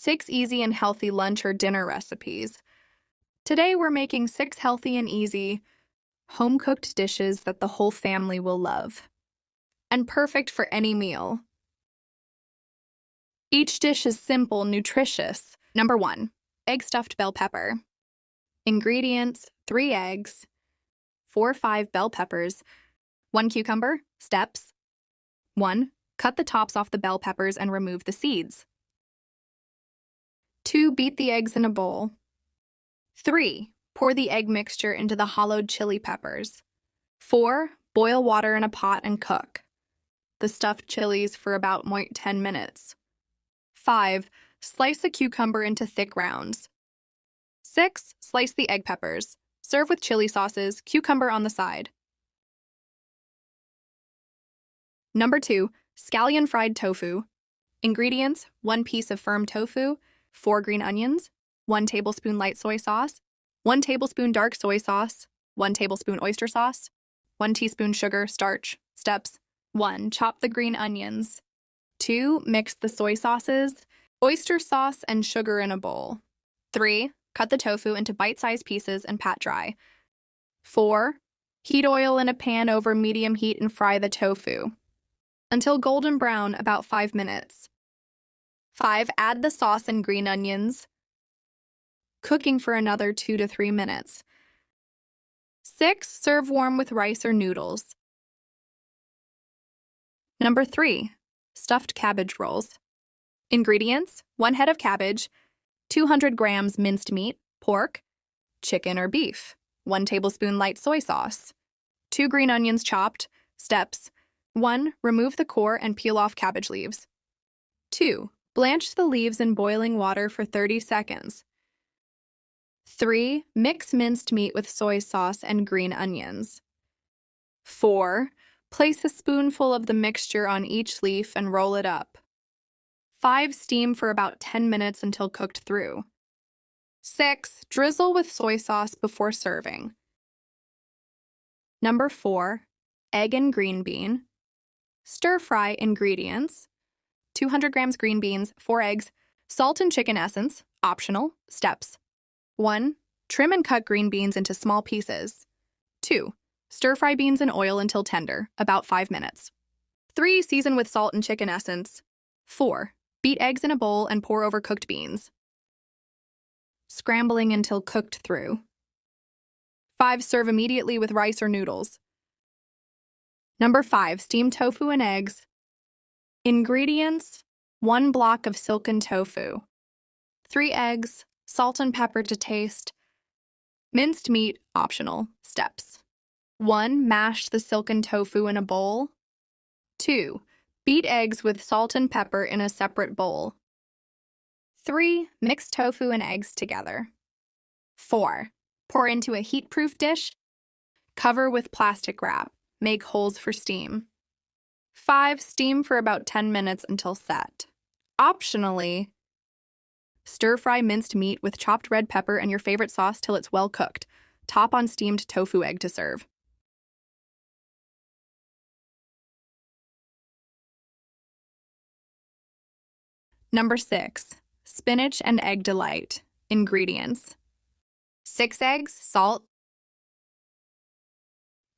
6 easy and healthy lunch or dinner recipes. Today we're making 6 healthy and easy, home-cooked dishes that the whole family will love. And perfect for any meal. Each dish is simple, nutritious. Number 1. Egg stuffed bell pepper. Ingredients: 3 eggs, 4-5 bell peppers, 1 cucumber. Steps: 1. Cut the tops off the bell peppers and remove the seeds. 2. Beat the eggs in a bowl. 3. Pour the egg mixture into the hollowed chili peppers. 4. Boil water in a pot and cook the stuffed chilies for about 10 minutes. 5. Slice a cucumber into thick rounds. 6. Slice the egg peppers. Serve with chili sauces, cucumber on the side. Number 2. Scallion fried tofu. Ingredients: 1 piece of firm tofu, 4 green onions, 1 tablespoon light soy sauce, 1 tablespoon dark soy sauce, 1 tablespoon oyster sauce, 1 teaspoon sugar, starch. Steps: 1. Chop the green onions. 2. Mix the soy sauces, oyster sauce, and sugar in a bowl. 3. Cut the tofu into bite-sized pieces and pat dry. 4. Heat oil in a pan over medium heat and fry the tofu until golden brown, about 5 minutes. 5. Add the sauce and green onions, cooking for another 2 to 3 minutes. 6. Serve warm with rice or noodles. Number 3. Stuffed cabbage rolls. Ingredients: 1 head of cabbage, 200 grams minced meat, pork, chicken or beef, 1 tablespoon light soy sauce, 2 green onions chopped. Steps: 1. Remove the core and peel off cabbage leaves. 2. Blanch the leaves in boiling water for 30 seconds. 3. Mix minced meat with soy sauce and green onions. 4. Place a spoonful of the mixture on each leaf and roll it up. 5. Steam for about 10 minutes until cooked through. 6. Drizzle with soy sauce before serving. Number 4. Egg and green bean. Stir-fry ingredients: 200 grams green beans, 4 eggs, salt and chicken essence, optional. Steps: 1. Trim and cut green beans into small pieces. 2. Stir-fry beans in oil until tender, about 5 minutes. 3. Season with salt and chicken essence. 4. Beat eggs in a bowl and pour over cooked beans, scrambling until cooked through. 5. Serve immediately with rice or noodles. Number 5. Steamed tofu and eggs. Ingredients: 1 block of silken tofu, 3 eggs, salt and pepper to taste, minced meat, optional. Steps: 1. Mash the silken tofu in a bowl. 2. Beat eggs with salt and pepper in a separate bowl. 3. Mix tofu and eggs together. 4. Pour into a heat-proof dish. Cover with plastic wrap. Make holes for steam. 5. Steam for about 10 minutes until set. Optionally, stir-fry minced meat with chopped red pepper and your favorite sauce till it's well cooked. Top on steamed tofu egg to serve. Number 6. Spinach and egg delight. Ingredients: 6 eggs, salt,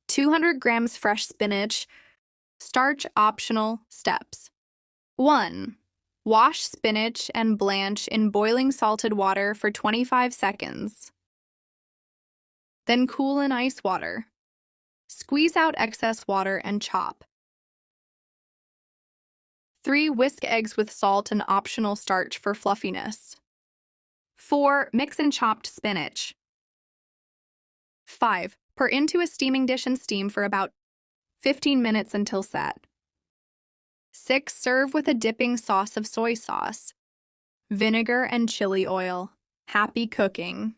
200 grams fresh spinach, starch optional. Steps: 1. Wash spinach and blanch in boiling salted water for 25 seconds. Then cool in ice water. Squeeze out excess water and chop. 3. Whisk eggs with salt and optional starch for fluffiness. 4. Mix in chopped spinach. 5. Pour into a steaming dish and steam for about 15 minutes until set. 6. Serve with a dipping sauce of soy sauce, vinegar, and chili oil. Happy cooking!